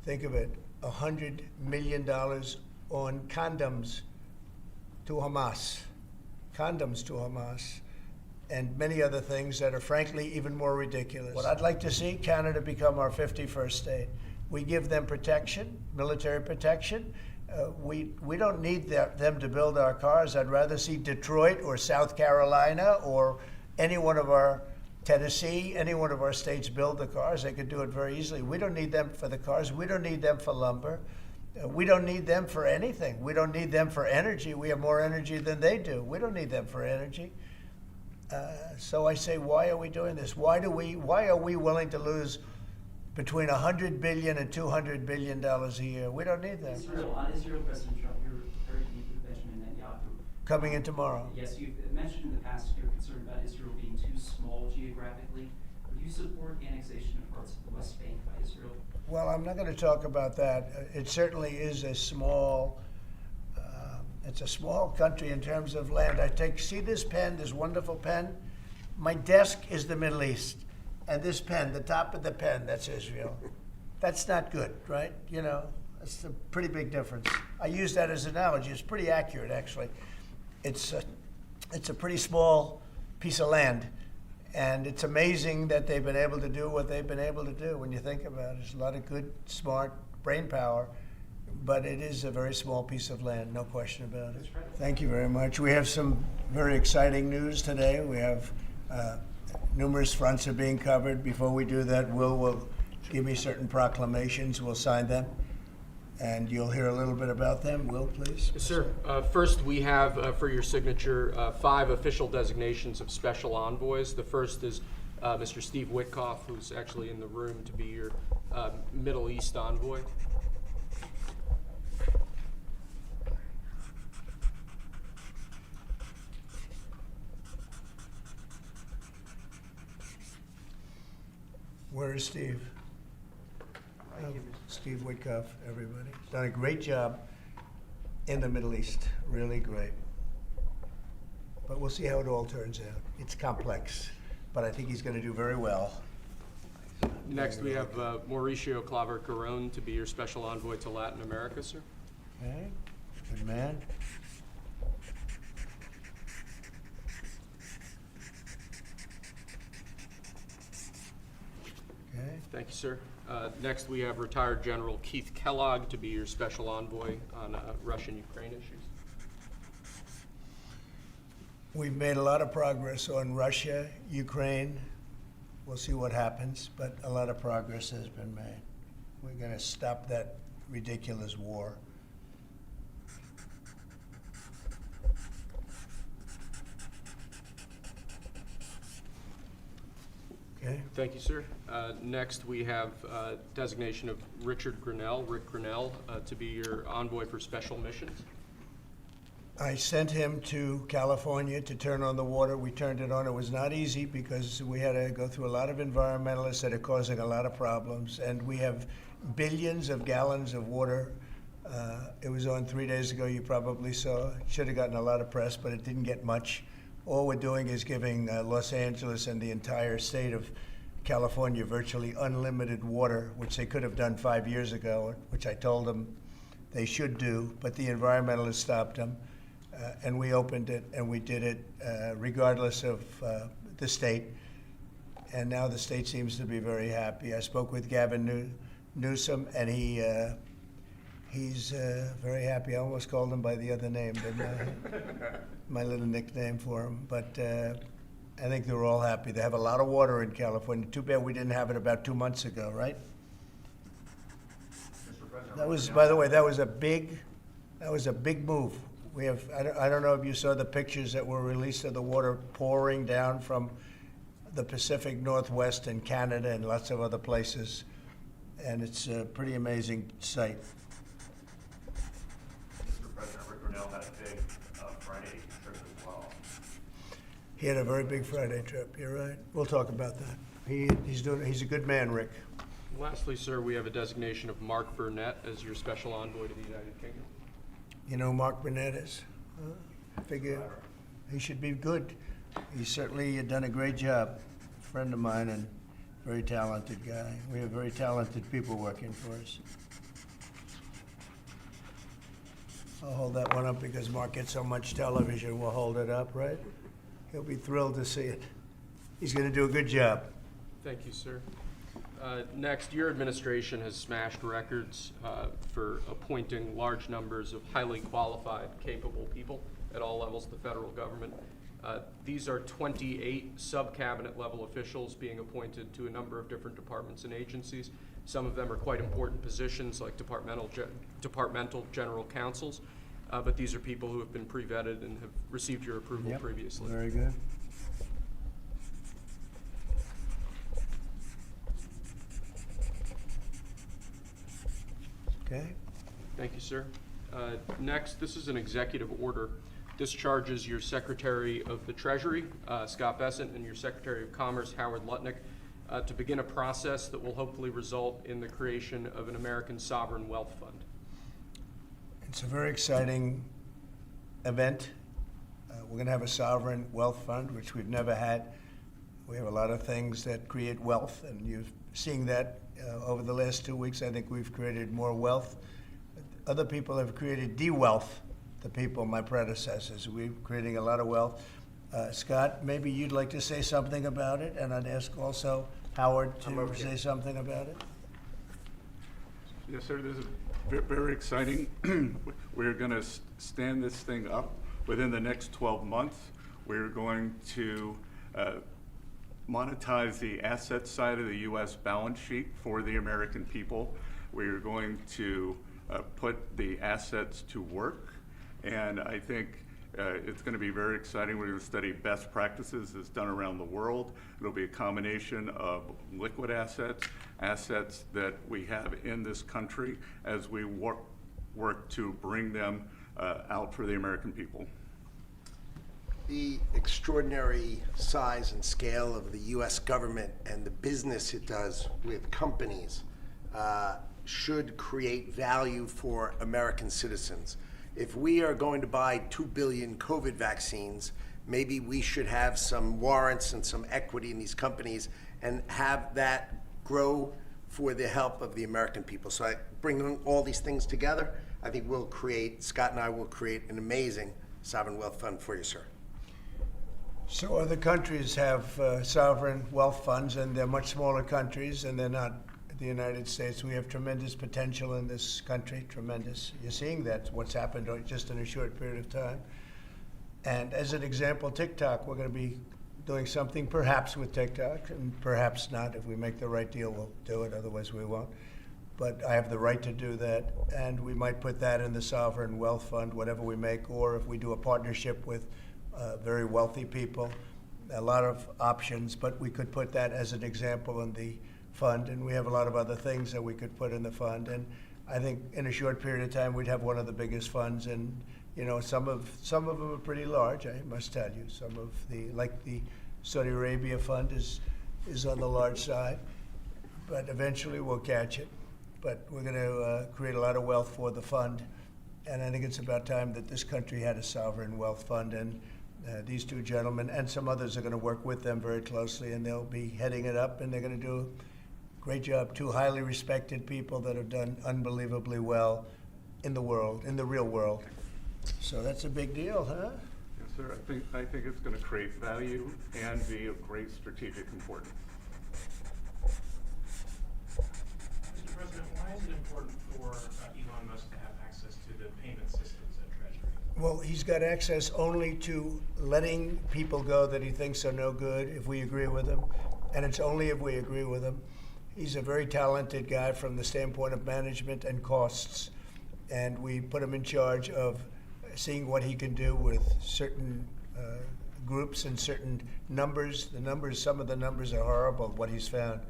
think of it, $100 million on condoms to Hamas, and many other things that are frankly even more ridiculous. What I'd like to see, Canada become our 51st state. We give them protection, military protection. We don't need them to build our cars. I'd rather see Detroit or South Carolina or any one of our Tennessee, any one of our states build the cars. They could do it very easily. We don't need them for the cars. We don't need them for lumber. We don't need them for anything. We don't need them for energy. We have more energy than they do. We don't need them for energy. So I say, why are we doing this? Why are we willing to lose between $100 billion and $200 billion a year? We don't need that. On Israel, President Trump, you're very deep with Benjamin Netanyahu. Coming in tomorrow. Yes, you've mentioned in the past you're concerned about Israel being too small geographically. Would you support annexation of parts of the West Bank by Israel? Well, I'm not going to talk about that. It certainly is a small. It's a small country in terms of land. See this pen, this wonderful pen? My desk is the Middle East. And this pen, the top of the pen, that's Israel. That's not good, right? You know, that's a pretty big difference. I use that as an analogy. It's pretty accurate, actually. It's a pretty small piece of land. And it's amazing that they've been able to do what they've been able to do when you think about it. There's a lot of good, smart brain power. But it is a very small piece of land, no question about it. Thank you very much. We have some very exciting news today. We have numerous fronts are being covered. Before we do that, Will give me certain proclamations. We'll sign them, and you'll hear a little bit about them. Will, please. Yes, sir. First, we have for your signature 5 official designations of special envoys. The first is Mr. Steve Witkoff, who's actually in the room to be your Middle East envoy. Where is Steve? Steve Witkoff, everybody. Done a great job in the Middle East, really great. But we'll see how it all turns out. It's complex, but I think he's going to do very well. Next, we have Mauricio Claver Carone to be your special envoy to Latin America, sir. Okay, good man. Okay. Thank you, sir. Next, we have retired General Keith Kellogg to be your special envoy on Russian-Ukraine issues. We've made a lot of progress on Russia, Ukraine. We'll see what happens, but a lot of progress has been made. We're going to stop that ridiculous war. Okay. Thank you, sir. Next, we have designation of Rick Grinnell, to be your envoy for special missions. I sent him to California to turn on the water. We turned it on. It was not easy because we had to go through a lot of environmentalists that are causing a lot of problems. And we have billions of gallons of water. It was on 3 days ago. You probably saw. It should have gotten a lot of press, but it didn't get much. All we're doing is giving Los Angeles and the entire state of California virtually unlimited water, which they could have done 5 years ago, which I told them they should do, but the environmentalists stopped them. And we opened it, and we did it regardless of the state. And now the state seems to be very happy. I spoke with Gavin Newsom, and he's very happy. I almost called him by the other name, didn't I? My little nickname for him. But I think they're all happy. They have a lot of water in California. Too bad we didn't have it about 2 months ago, right? That was, by the way, that was a big move. We have, I don't know if you saw the pictures that were released of the water pouring down from the Pacific Northwest and Canada and lots of other places. And it's a pretty amazing sight. Mr. President, Rick Grinnell had a big Friday trip as well. He had a very big Friday trip, you're right. We'll talk about that. He's a good man, Rick. Lastly, sir, we have a designation of Mark Burnett as your special envoy to the United Kingdom. You know who Mark Burnett is? I figure he should be good. He's certainly done a great job. A friend of mine and Very talented guy. We have very talented people working for us. I'll hold that one up because Mark gets so much television. We'll hold it up, right? He'll be thrilled to see it. He's going to do a good job. Thank you, sir. Next, your administration has smashed records for appointing large numbers of highly qualified, capable people at all levels of the federal government. These are 28 sub-cabinet level officials being appointed to a number of different departments and agencies. Some of them are quite important positions like departmental general counsels, but these are people who have been pre-vetted and have received your approval Yep, previously. very good. Okay. Thank you, sir. Next, this is an executive order. This charges your Secretary of the Treasury, Scott Bessent, and your Secretary of Commerce, Howard Lutnick, to begin a process that will hopefully result in the creation of an American sovereign wealth fund. It's a very exciting event. We're going to have a sovereign wealth fund, which we've never had. We have a lot of things that create wealth, and you're seeing that over the last 2 weeks. I think we've created more wealth. Other people have created de-wealth, the people, my predecessors. We're creating a lot of wealth. Scott, maybe you'd like to say something about it, and I'd ask also Howard to say something about it. Yes, sir. This is very exciting. We're going to stand this thing up within the next 12 months. We're going to monetize the asset side of the U.S. balance sheet for the American people. We're going to put the assets to work, and I think it's going to be very exciting. We're going to study best practices as done around the world. It'll be a combination of liquid assets, assets that we have in this country as we work to bring them out for the American people. The extraordinary size and scale of the U.S. government and the business it does with companies should create value for American citizens. If we are going to buy 2 billion COVID vaccines, maybe we should have some warrants and some equity in these companies and have that grow for the help of the American people. So I bring all these things together, I think Scott and I will create an amazing sovereign wealth fund for you, sir. So other countries have sovereign wealth funds, and they're much smaller countries, and they're not the United States. We have tremendous potential in this country, tremendous. You're seeing that, what's happened just in a short period of time. And as an example, TikTok, we're going to be doing something perhaps with TikTok, and perhaps not. If we make the right deal, we'll do it, otherwise we won't. But I have the right to do that, and we might put that in the sovereign wealth fund, whatever we make, or if we do a partnership with very wealthy people, a lot of options, but we could put that as an example in the fund, and we have a lot of other things that we could put in the fund. And I think in a short period of time, we'd have one of the biggest funds, and you know, some of them are pretty large, I must tell you. Some of like the Saudi Arabia fund is on the large side, but eventually we'll catch it. But we're going to create a lot of wealth for the fund, and I think it's about time that this country had a sovereign wealth fund, and these two gentlemen and some others are going to work with them very closely, and they'll be heading it up, and they're going to do a great job. Two highly respected people that have done unbelievably well in the world, in the real world. So that's a big deal, huh? Yes, sir. I think it's going to create value and be of great strategic importance. Mr. President, why is it important for Elon Musk to have access to the payment systems at Treasury? Well, he's got access only to letting people go that he thinks are no good if we agree with him, and it's only if we agree with him. He's a very talented guy from the standpoint of management and costs, and we put him in charge of seeing what he can do with certain groups and certain numbers. Some of the numbers are horrible, what he's found.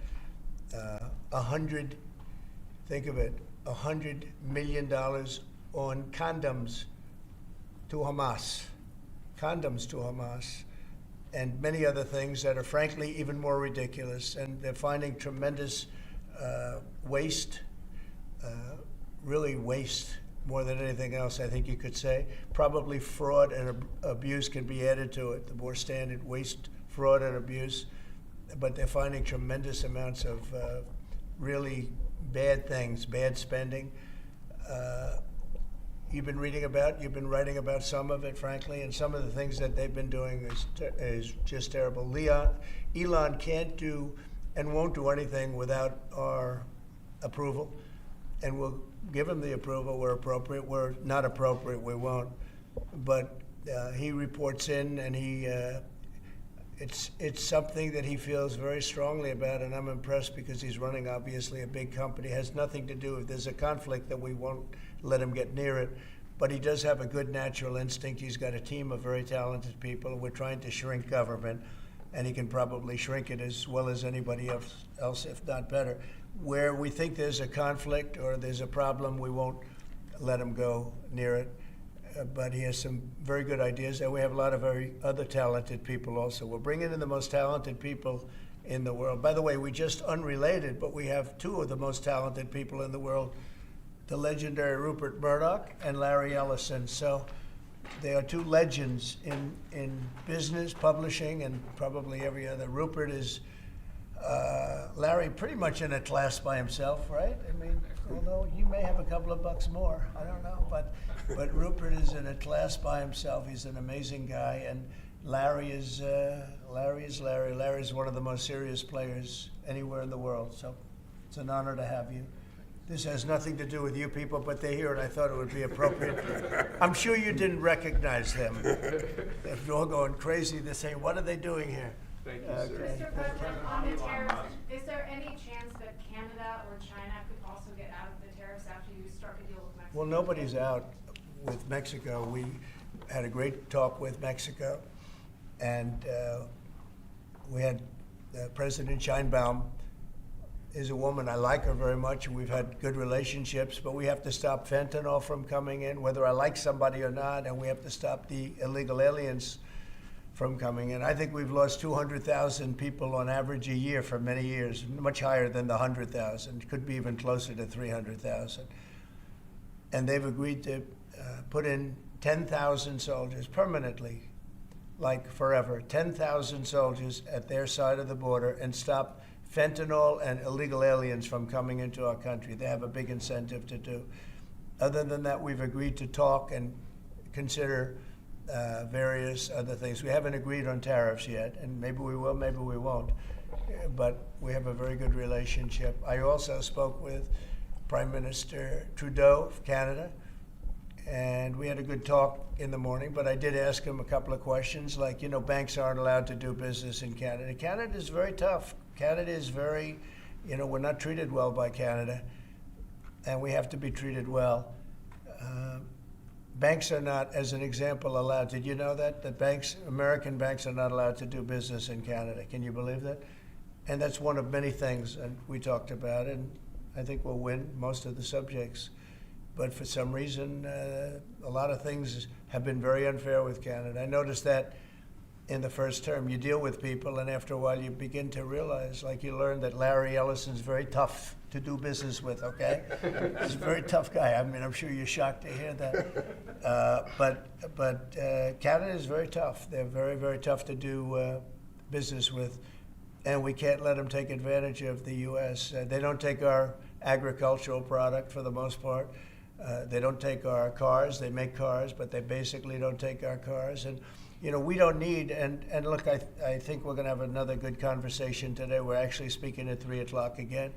Think of it, $100 million on condoms to Hamas, and many other things that are frankly even more ridiculous. And they're finding tremendous waste, really waste more than anything else, I think you could say. Probably fraud and abuse can be added to it, the more standard waste, fraud, and abuse. but they're finding tremendous amounts of really bad things, bad spending. You've been writing about some of it, frankly, and some of the things that they've been doing is just terrible. Elon can't do and won't do anything without our approval, and we'll give him the approval where appropriate. Where not appropriate, we won't. But he reports in, and it's something that he feels very strongly about, and I'm impressed because he's running, obviously, a big company. It has nothing to do, if there's a conflict, that we won't let him get near it. But he does have a good natural instinct. He's got a team of very talented people. We're trying to shrink government, and he can probably shrink it as well as anybody else, if not better. Where we think there's a conflict or there's a problem, we won't let him go near it. But he has some very good ideas, and we have a lot of very other talented people also. We're bringing in the most talented people in the world. By the way, we just unrelated, but we have two of the most talented people in the world, the legendary Rupert Murdoch and Larry Ellison. So they are two legends in business, publishing, and probably every other. Rupert is, Larry, pretty much in a class by himself, right? I mean, although you may have a couple of bucks more, I don't know. But Rupert is in a class by himself. He's an amazing guy. And Larry is Larry. Larry is one of the most serious players anywhere in the world. So it's an honor to have you. This has nothing to do with you people, but they're here, and I thought it would be appropriate. I'm sure you didn't recognize them. If you're all going crazy, they're saying, "What are they doing here?" Thank you, sir. Mr. President, on the tariffs, is there any chance that Canada or China could also get out of the tariffs after you start a deal with Mexico? Well, nobody's out with Mexico. We had a great talk with Mexico, and we had President Sheinbaum is a woman. I like her very much. We've had good relationships, but we have to stop fentanyl from coming in, whether I like somebody or not, and we have to stop the illegal aliens from coming in. I think we've lost 200,000 people on average a year for many years, much higher than the 100,000. Could be even closer to 300,000. And they've agreed to put in 10,000 soldiers permanently, like forever, 10,000 soldiers at their side of the border and stop fentanyl and illegal aliens from coming into our country. They have a big incentive to do. Other than that, we've agreed to talk and consider various other things. We haven't agreed on tariffs yet, and maybe we will, maybe we won't. But we have a very good relationship. I also spoke with Prime Minister Trudeau of Canada, and we had a good talk in the morning, but I did ask him a couple of questions, like, banks aren't allowed to do business in Canada. Canada is very tough. Canada is very, we're not treated well by Canada, and we have to be treated well. Banks are not, as an example, allowed. Did you know that American banks are not allowed to do business in Canada? Can you believe that? And that's one of many things that we talked about, and I think we'll win most of the subjects. But for some reason, a lot of things have been very unfair with Canada. I noticed that in the first term. You deal with people, and after a while you begin to realize, like you learn that Larry Ellison's very tough to do business with, okay? He's a very tough guy. I mean, I'm sure you're shocked to hear that. But Canada is very tough. They're very, very tough to do business with, and we can't let them take advantage of the U.S. They don't take our agricultural product for the most part. They don't take our cars. They make cars, but they basically don't take our cars. And we don't need, and look, I think we're going to have another good conversation today. We're actually speaking at 3 o'clock again.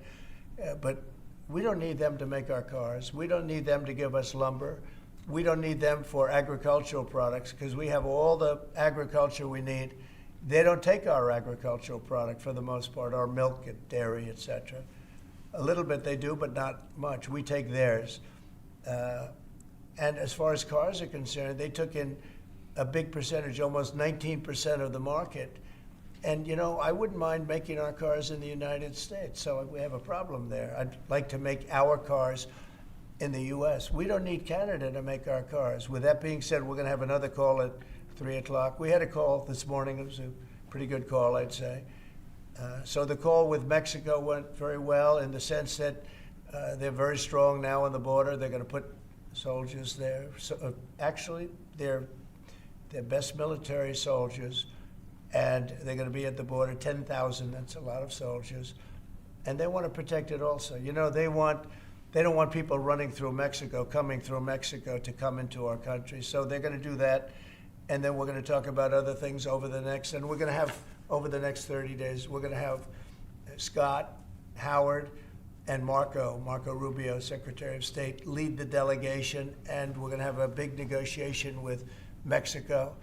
But we don't need them to make our cars. We don't need them to give us lumber. We don't need them for agricultural products because we have all the agriculture we need. They don't take our agricultural product for the most part, our milk and dairy, etc. A little bit they do, but not much. We take theirs. And as far as cars are concerned, they took in a big percentage, almost 19% of the market. And, I wouldn't mind making our cars in the United States, so we have a problem there. I'd like to make our cars in the U.S. We don't need Canada to make our cars. With that being said, we're going to have another call at 3 o'clock. We had a call this morning. It was a pretty good call, I'd say. So the call with Mexico went very well in the sense that they're very strong now on the border. They're going to put soldiers there. So, actually, they're best military soldiers and they're going to be at the border, 10,000, that's a lot of soldiers. And they want to protect it also. You know, they don't want people running through Mexico, coming through Mexico to come into our country. So they're going to do that. And then we're going to talk about other things over the next 30 days, we're going to have Scott, Howard, and Marco Rubio, Secretary of State, lead the delegation. And we're going to have a big negotiation with Mexico.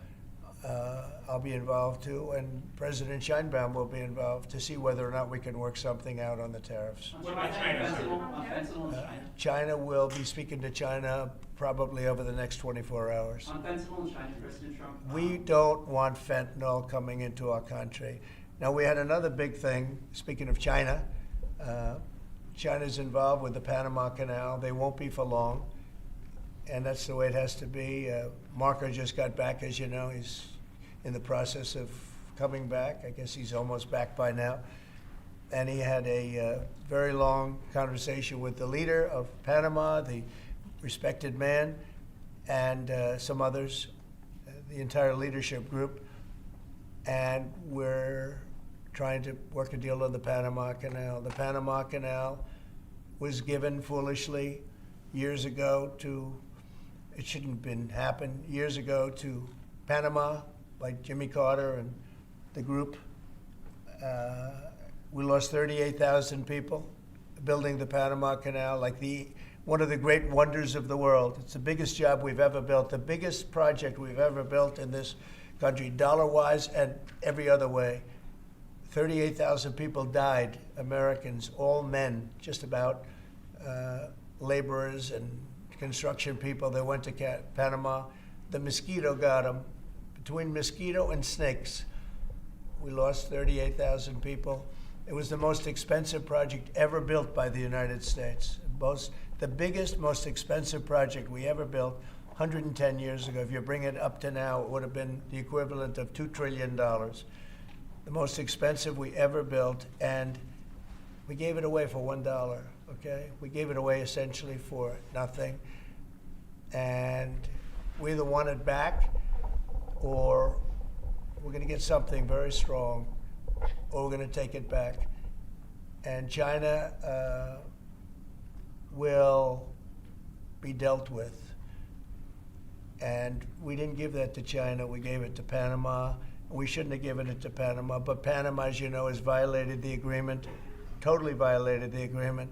I'll be involved too, and President Sheinbaum will be involved to see whether or not we can work something out on the tariffs. What about China? On fentanyl and China? China will be speaking to China probably over the next 24 hours. On fentanyl and China, President Trump? We don't want fentanyl coming into our country. Now, we had another big thing, speaking of China. China's involved with the Panama Canal. They won't be for long, and that's the way it has to be. Marco just got back, as you know. He's in the process of coming back. I guess he's almost back by now. And he had a very long conversation with the leader of Panama, the respected man, and some others, the entire leadership group. And we're trying to work a deal on the Panama Canal. The Panama Canal was given foolishly years ago to, it shouldn't have been happened, years ago to Panama by Jimmy Carter and the group. We lost 38,000 people building the Panama Canal, like one of the great wonders of the world. It's the biggest job we've ever built, the biggest project we've ever built in this country, dollar-wise and every other way. 38,000 people died, Americans, all men, just about, laborers and construction people. They went to Panama. The mosquito got them. Between mosquito and snakes, we lost 38,000 people. It was the most expensive project ever built by the United States. The biggest, most expensive project we ever built 110 years ago. If you bring it up to now, it would have been the equivalent of $2 trillion. The most expensive we ever built, and we gave it away for $1, okay? We gave it away essentially for nothing. And we either want it back, or we're going to get something very strong, or we're going to take it back. And China will be dealt with. And we didn't give that to China. We gave it to Panama. We shouldn't have given it to Panama. But Panama, as you know, has violated the agreement, totally violated the agreement.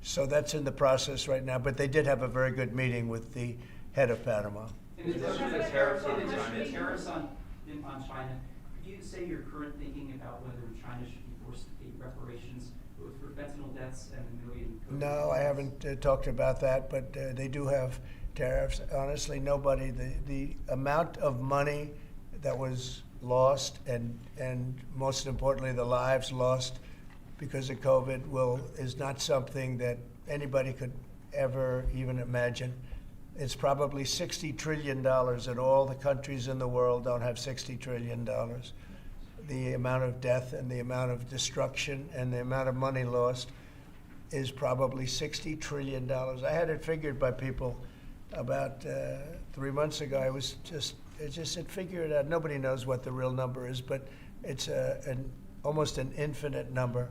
So that's in the process right now. But they did have a very good meeting with the head of Panama. In addition to the tariffs on China, could you say your current thinking about whether China should be forced to pay reparations both for fentanyl deaths and the million? No, I haven't talked about that, but they do have tariffs. Honestly, nobody, the amount of money that was lost and most importantly, the lives lost because of COVID is not something that anybody could ever even imagine. It's probably $60 trillion, and all the countries in the world don't have $60 trillion. The amount of death and the amount of destruction and the amount of money lost is probably $60 trillion. I had it figured by people about 3 months ago. I was it figured out. Nobody knows what the real number is, but it's almost an infinite number,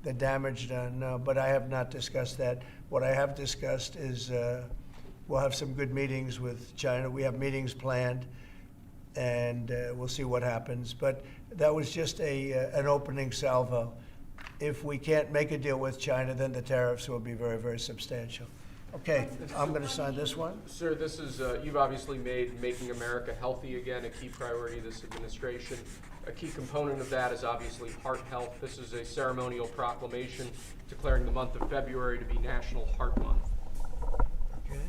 the damage done. No, but I have not discussed that. What I have discussed is we'll have some good meetings with China. We have meetings planned, and we'll see what happens. But that was just an opening salvo. If we can't make a deal with China, then the tariffs will be very, very substantial. Okay, I'm going to sign this one. Sir, this is, you've obviously made making America healthy again a key priority of this administration. A key component of that is obviously heart health. This is a ceremonial proclamation declaring the month of February to be National Heart Month. Okay.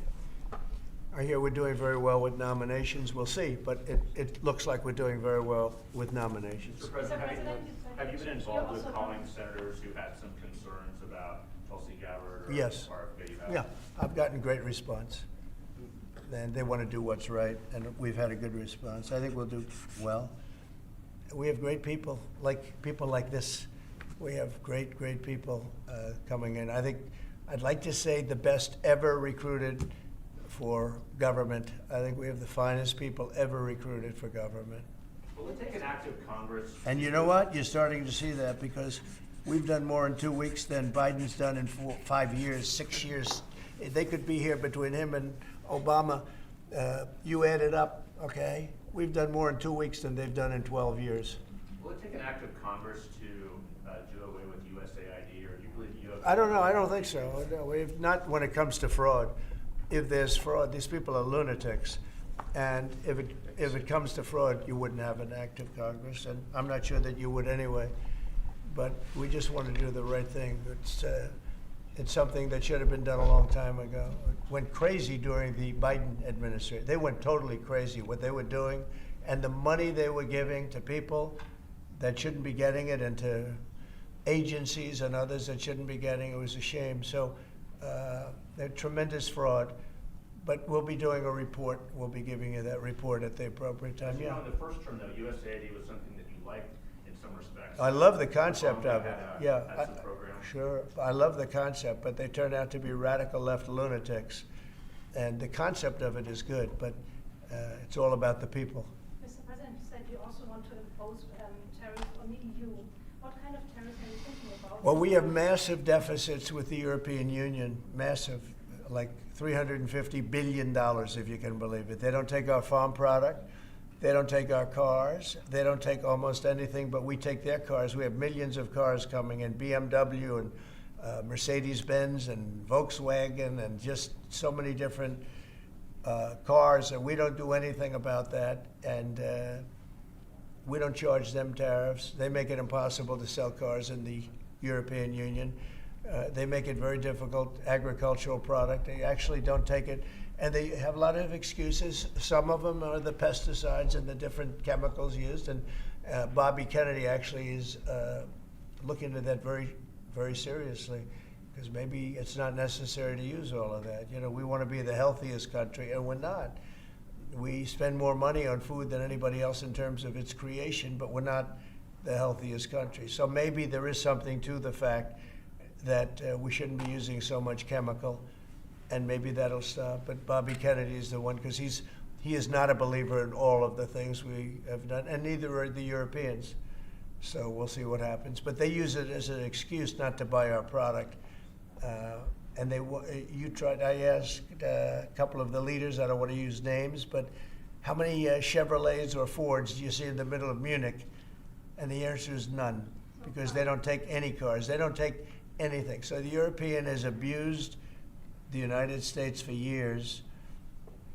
I hear we're doing very well with nominations. We'll see, but it looks like we're doing very well with nominations. Mr. President, have you been involved with calling senators who had some concerns about Tulsi Gabbard or Yes. RFK? Yeah, I've gotten great response. And they want to do what's right, and we've had a good response. I think we'll do well. We have great people like this. We have great, great people coming in. I think I'd like to say the best ever recruited for government. I think we have the finest people ever recruited for government. Will it take an act of Congress? And you know what? You're starting to see that because we've done more in 2 weeks than Biden's done in 5 years, 6 years. They could be here between him and Obama. You add it up, okay? We've done more in 2 weeks than they've done in 12 years. Will it take an act of Congress to do away with USAID, or do you believe you have? I don't know. I don't think so. No, not when it comes to fraud. If there's fraud, these people are lunatics. And if it comes to fraud, you wouldn't have an act of Congress. And I'm not sure that you would anyway. But we just want to do the right thing. It's something that should have been done a long time ago. It went crazy during the Biden administration. They went totally crazy, what they were doing, and the money they were giving to people that shouldn't be getting it, and to agencies and others that shouldn't be getting it. It was a shame. So they're tremendous fraud. But we'll be doing a report. We'll be giving you that report at the appropriate time. You Yeah. know, in the first term, though, USAID was something that you liked in some respects. I love the concept of it. Yeah. That's the program. Sure. I love the concept, but they turn out to be radical left lunatics. And the concept of it is good, but it's all about the people. Mr. President, you said you also want to impose tariffs on the EU. What kind of tariffs are you thinking about? Well, we have massive deficits with the European Union, massive, like $350 billion, if you can believe it. They don't take our farm product. They don't take our cars. They don't take almost anything, but we take their cars. We have millions of cars coming in, BMW and Mercedes-Benz and Volkswagen and just so many different cars, and we don't do anything about that. And we don't charge them tariffs. They make it impossible to sell cars in the European Union. They make it very difficult, agricultural product. They actually don't take it. And they have a lot of excuses. Some of them are the pesticides and the different chemicals used. And Bobby Kennedy actually is looking at that very, very seriously, because maybe it's not necessary to use all of that. You know, we want to be the healthiest country, and we're not. We spend more money on food than anybody else in terms of its creation, but we're not the healthiest country. So maybe there is something to the fact that we shouldn't be using so much chemical, and maybe that'll stop. But Bobby Kennedy is the one, because he is not a believer in all of the things we have done, and neither are the Europeans. So we'll see what happens. But they use it as an excuse not to buy our product. And I asked a couple of the leaders, I don't want to use names, but how many Chevrolets or Fords do you see in the middle of Munich? And the answer is none, because they don't take any cars. They don't take anything. So the European has abused the United States for years,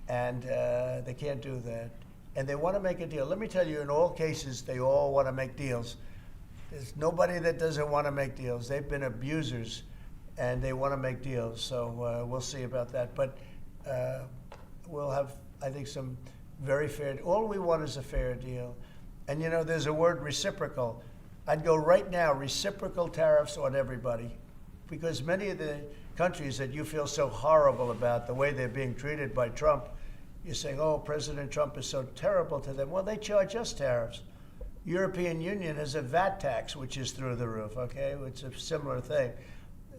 and they can't do that. And they want to make a deal. Let me tell you, in all cases, they all want to make deals. There's nobody that doesn't want to make deals. They've been abusers, and they want to make deals. So we'll see about that. But we'll have, I think, some very fair. All we want is a fair deal. And, you know, there's a word, reciprocal. I'd go right now, reciprocal tariffs on everybody, because many of the countries that you feel so horrible about, the way they're being treated by Trump, you're saying, oh, President Trump is so terrible to them. Well, they charge us tariffs. European Union has a VAT tax, which is through the roof, okay? It's a similar thing,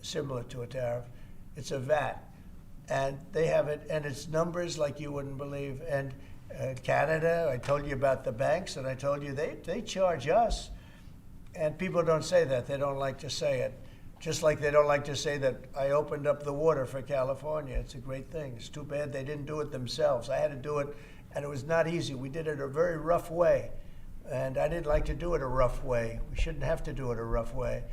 similar to a tariff. It's a VAT. And they have it, and it's numbers like you wouldn't believe. And Canada, I told you about the banks, and I told you they charge us. And people don't say that. They don't like to say it. Just like they don't like to say that I opened up the water for California. It's a great thing. It's too bad they didn't do it themselves. I had to do it, and it was not easy. We did it a very rough way, and I didn't like to do it a rough way. We shouldn't have to do it a rough way.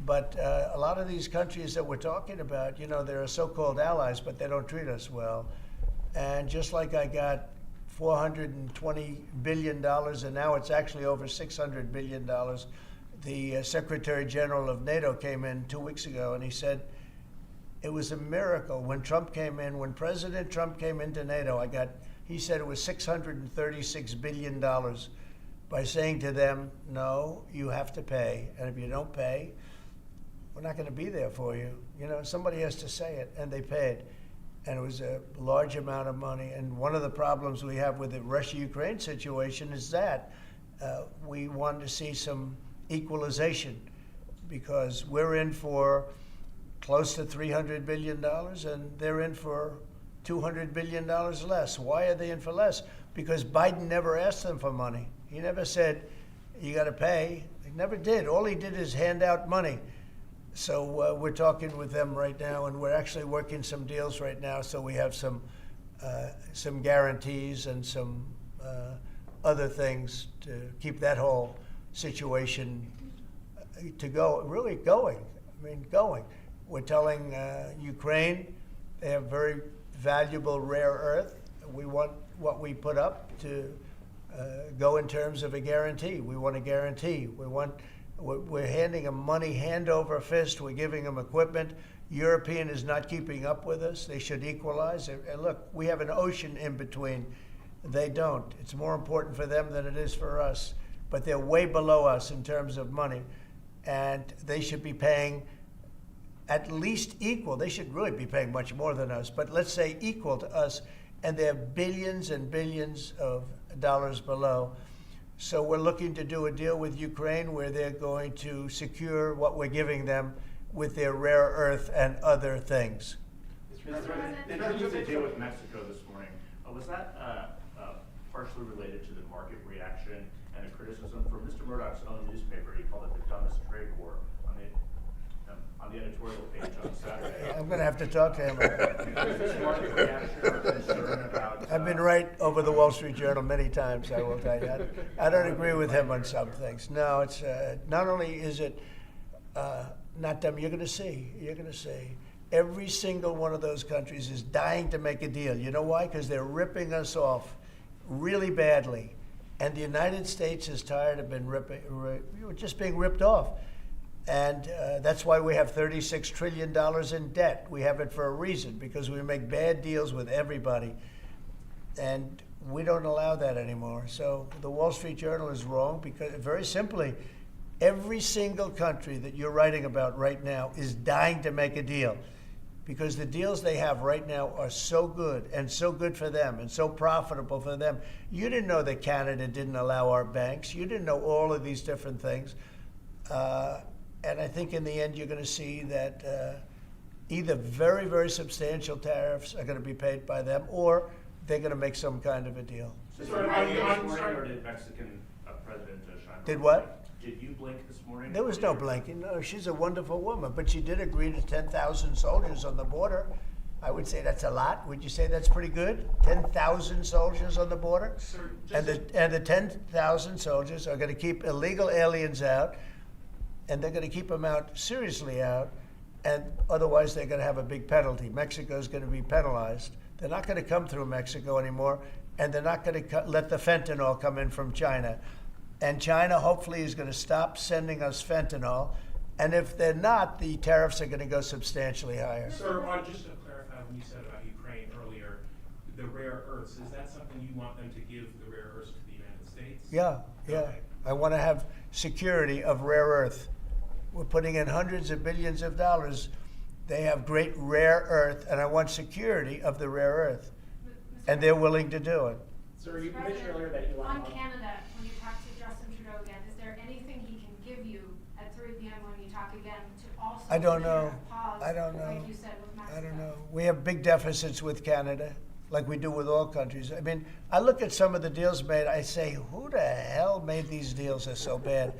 But a lot of these countries that we're talking about, you know, they're so-called allies, but they don't treat us well. And just like I got $420 billion, and now it's actually over $600 billion. The Secretary General of NATO came in 2 weeks ago, and he said it was a miracle when Trump came in. When President Trump came into NATO, he said it was $636 billion by saying to them, no, you have to pay. And if you don't pay, we're not going to be there for you. You know, somebody has to say it, and they paid. And it was a large amount of money. And one of the problems we have with the Russia-Ukraine situation is that we wanted to see some equalization, because we're in for close to $300 billion, and they're in for $200 billion less. Why are they in for less? Because Biden never asked them for money. He never said, you got to pay. He never did. All he did is hand out money. So we're talking with them right now, and we're actually working some deals right now. So we have some guarantees and some other things to keep that whole situation to go, really going. I mean, going. We're telling Ukraine they have very valuable rare earth. We want what we put up to go in terms of a guarantee. We want a guarantee. We're handing them money hand over fist. We're giving them equipment. European is not keeping up with us. They should equalize. And look, we have an ocean in between. They don't. It's more important for them than it is for us. But they're way below us in terms of money. And they should be paying at least equal. They should really be paying much more than us. But let's say equal to us. And they're billions and billions of dollars below. So we're looking to do a deal with Ukraine where they're going to secure what we're giving them with their rare earth and other things. Mr. President, in terms of the deal with Mexico this morning, was that partially related to the market reaction and a criticism from Mr. Murdoch's own newspaper? He called it the dumbest trade war on the editorial page on Saturday. I'm going to have to talk to him. Was this market reaction or concern about? I've been right over the Wall Street Journal many times, I will tell you. I don't agree with him on some things. No, it's not only is it not dumb, you're going to see. Every single one of those countries is dying to make a deal. You know why? Because they're ripping us off really badly. And the United States is tired of just being ripped off. And that's why we have $36 trillion in debt. We have it for a reason, because we make bad deals with everybody. And we don't allow that anymore. So the Wall Street Journal is wrong, because very simply, every single country that you're writing about right now is dying to make a deal, because the deals they have right now are so good and so good for them and so profitable for them. You didn't know that Canada didn't allow our banks. You didn't know all of these different things. And I think in the end, you're going to see that either very, very substantial tariffs are going to be paid by them, or they're going to make some kind of a deal. So or did Mexican President Sheinbaum? Did what? Did you blink this morning? There was no blinking. No, she's a wonderful woman, but she did agree to 10,000 soldiers on the border. I would say that's a lot. Would you say that's pretty good? 10,000 soldiers on the border? Sir, And the 10,000 soldiers are going to keep illegal aliens out, and they're going to keep them out, seriously out, and otherwise they're going to have a big penalty. Mexico is going to be penalized. They're not going to come through Mexico anymore, and they're not going to let the fentanyl come in from China. And China hopefully is going to stop sending us fentanyl, and if they're not, the tariffs are going to go substantially higher. Sir, just to clarify what you said about Ukraine earlier, the rare earths, is that something you want them to give the rare earths to the United States? Yeah. Okay. I want to have security of rare earth. We're putting in hundreds of billions of dollars. They have great rare earth, and I want security of the rare earth. And they're willing to do it. Sir, you mentioned earlier that you On want Canada, when you talk to Justin Trudeau again, is there anything he can give you at 3 p.m. when you talk again to also I don't know. pause, I don't know. like you said with Mexico? I don't know. We have big deficits with Canada, like we do with all countries. I mean, I look at some of the deals made, I say, who the hell made these deals? They're so bad.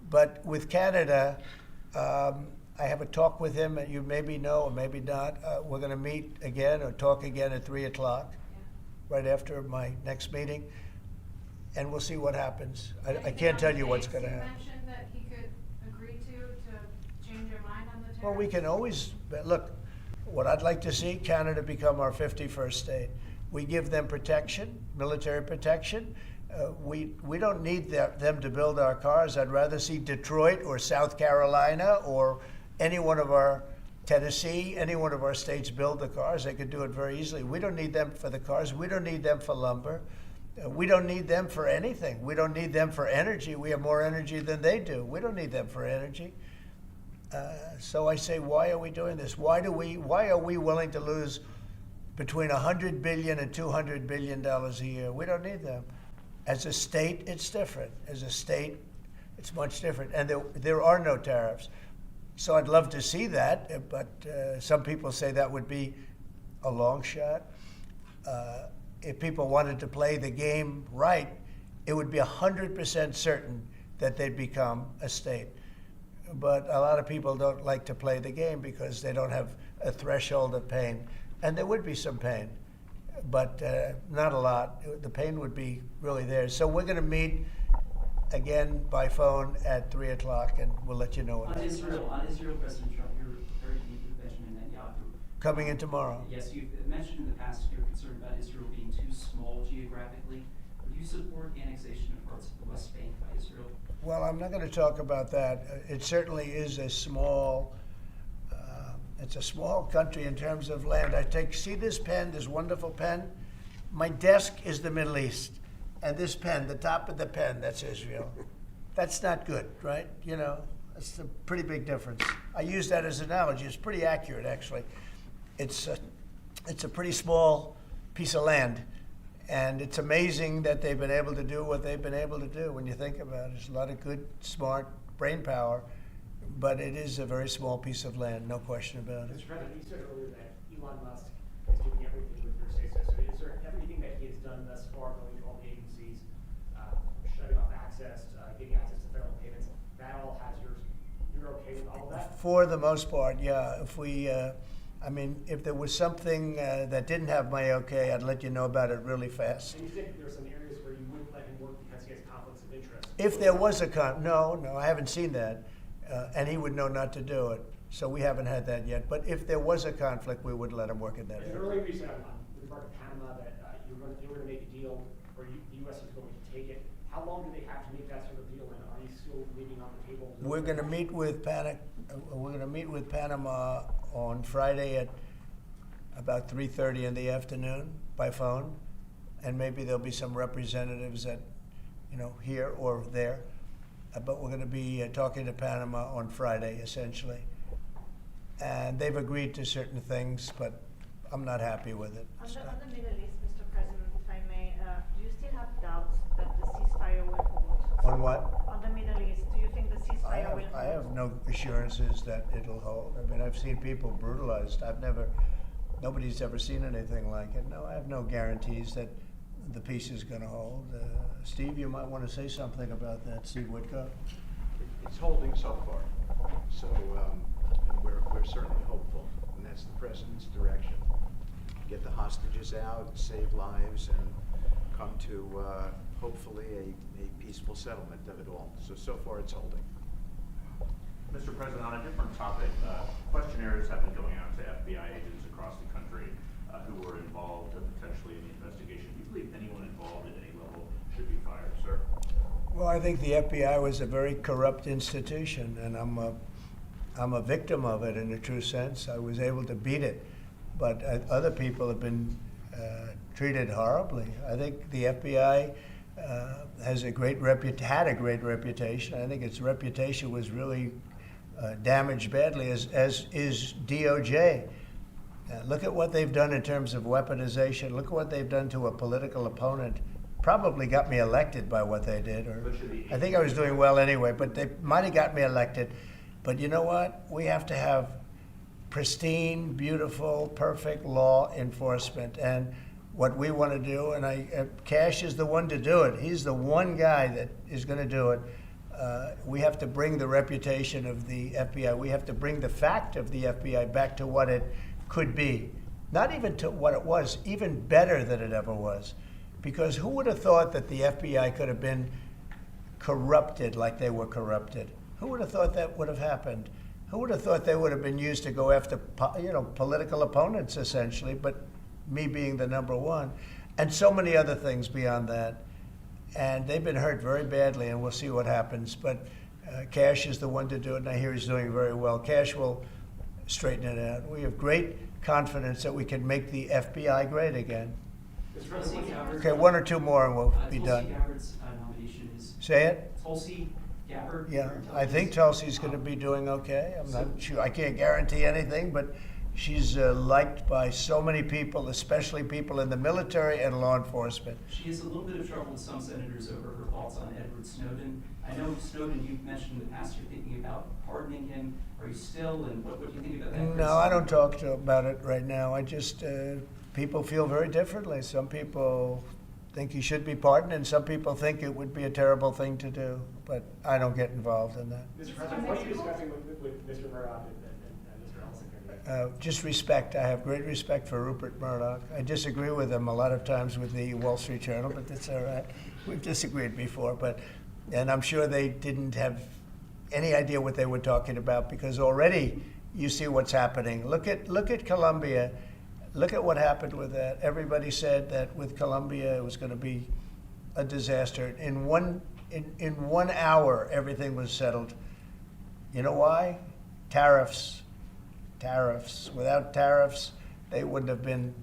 But with Canada, I have a talk with him that you maybe know or maybe not. We're going to meet again or talk again at 3 o'clock, right after my next meeting, and we'll see what happens. I can't tell you what's going to happen. You mentioned that he could agree to change your mind on the tariffs? Well, we can always, look, what I'd like to see, Canada become our 51st state. We give them protection, military protection. We don't need them to build our cars. I'd rather see Detroit or South Carolina or any one of our, Tennessee, any one of our states build the cars. They could do it very easily. We don't need them for the cars. We don't need them for lumber. We don't need them for anything. We don't need them for energy. We have more energy than they do. We don't need them for energy. So I say, why are we doing this? Why are we willing to lose between $100 billion and $200 billion a year? We don't need them. As a state, it's different. As a state, it's much different. And there are no tariffs. So I'd love to see that, but some people say that would be a long shot. If people wanted to play the game right, it would be 100% certain that they'd become a state. But a lot of people don't like to play the game because they don't have a threshold of pain. And there would be some pain, but not a lot. The pain would be really there. So we're going to meet again by phone at 3 o'clock, and we'll let you know. On Israel, President Trump, you're very deep with Benjamin Netanyahu. Coming in tomorrow. Yes, you've mentioned in the past you're concerned about Israel being too small geographically. Would you support annexation of parts of the West Bank by Israel? Well, I'm not going to talk about that. It certainly is a small, it's a small country in terms of land. See this pen, this wonderful pen? My desk is the Middle East. And this pen, the top of the pen, that's Israel. That's not good, right? You know, that's a pretty big difference. I use that as an analogy. It's pretty accurate, actually. It's a pretty small piece of land. And it's amazing that they've been able to do what they've been able to do when you think about it. There's a lot of good, smart brain power, but it is a very small piece of land, no question about it. Mr. President, you said earlier that Elon Musk is doing everything with your say-so. So is there everything that he has done thus far, going to all the agencies, shutting off access, getting access to federal payments, that all has yours? You're okay with all of that? For the most part, yeah. If we, if there was something that didn't have my okay, I'd let you know about it really fast. And you said there are some areas where you wouldn't let him work because he has conflicts of interest. If there was a no, I haven't seen that, and he would know not to do it. So we haven't had that yet. But if there was a conflict, we would let him work in that And area. earlier you said with regard to Panama that you were going to make a deal where the U.S. was going to take it. How long do they have to make that sort of deal, and are you still leaving on the table? We're going to meet with Panama on Friday at about 3:30 in the afternoon by phone, and maybe there'll be some representatives at, here or there. But we're going to be talking to Panama on Friday, essentially. And they've agreed to certain things, but I'm not happy with it. On the Middle East, Mr. President, if I may, do you still have doubts that the ceasefire will hold? On what? On the Middle East, do you think the ceasefire will hold? I have no assurances that it'll hold. I mean, I've seen people brutalized. Nobody's ever seen anything like it. No, I have no guarantees that the peace is going to hold. Steve, you might want to say something about that. Steve Witkoff. It's holding so far. So and we're certainly hopeful, and that's the president's direction. Get the hostages out, save lives, and come to hopefully a peaceful settlement of it all. So far it's holding. Mr. President, on a different topic, questionnaires have been going out to FBI agents across the country who were involved potentially in the investigation. Do you believe anyone involved at any level should be fired, sir? Well, I think the FBI was a very corrupt institution, and I'm a victim of it in a true sense. I was able to beat it, but other people have been treated horribly. I think the FBI had a great reputation. I think its reputation was really damaged badly, as is DOJ. Look at what they've done in terms of weaponization. Look at what they've done to a political opponent. Probably got me elected by what they did. Or I think I was doing well anyway, but they might have got me elected. But you know what? We have to have pristine, beautiful, perfect law enforcement. And what we want to do, and Cash is the one to do it. He's the one guy that is going to do it. We have to bring the reputation of the FBI. We have to bring the fact of the FBI back to what it could be. Not even to what it was, even better than it ever was. Because who would have thought that the FBI could have been corrupted like they were corrupted? Who would have thought that would have happened? Who would have thought they would have been used to go after, political opponents, essentially, but me being the number one, and so many other things beyond that. And they've been hurt very badly, and we'll see what happens. But Cash is the one to do it, and I hear he's doing very well. Cash will straighten it out. We have great confidence that we can make the FBI great again. Okay, one or two more, and we'll be done. Tulsi Gabbard's nomination is. Say it? Tulsi Gabbard. Yeah, I think Tulsi's going to be doing okay. I'm not sure. I can't guarantee anything, but she's liked by so many people, especially people in the military and law enforcement. She has a little bit of trouble with some senators over her thoughts on Edward Snowden. I know Snowden, you've mentioned in the past you're thinking about pardoning him. Are you still, and what do you think about that? No, I don't talk about it right now. I just, people feel very differently. Some people think he should be pardoned, and some people think it would be a terrible thing to do, but I don't get involved in that. Mr. President, what are you discussing with Mr. Murdoch and Mr. Ellison? Just respect. I have great respect for Rupert Murdoch. I disagree with him a lot of times with the Wall Street Journal, but that's all right. We've disagreed before, and I'm sure they didn't have any idea what they were talking about, because already you see what's happening. Look at Colombia. Look at what happened with that. Everybody said that with Colombia it was going to be a disaster. In 1 hour, everything was settled. You know why? Tariffs. Without tariffs, they wouldn't have been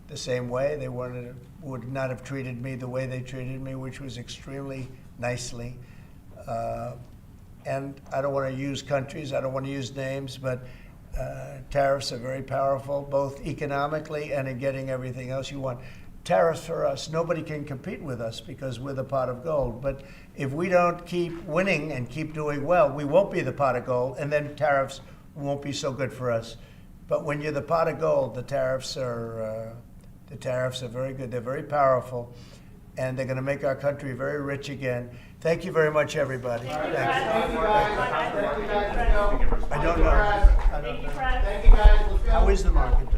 the same way. They would not have treated me the way they treated me, which was extremely nicely. And I don't want to use countries, I don't want to use names, but tariffs are very powerful, both economically and in getting everything else you want. Tariffs for us, nobody can compete with us because we're the pot of gold. But if we don't keep winning and keep doing well, we won't be the pot of gold, and then tariffs won't be so good for us. But when you're the pot of gold, the tariffs are very good. They're very powerful, and they're going to make our country very rich again. Thank you very much, everybody. Thank you, Thank you. guys. I don't know. Thank you, Fred. How is the market?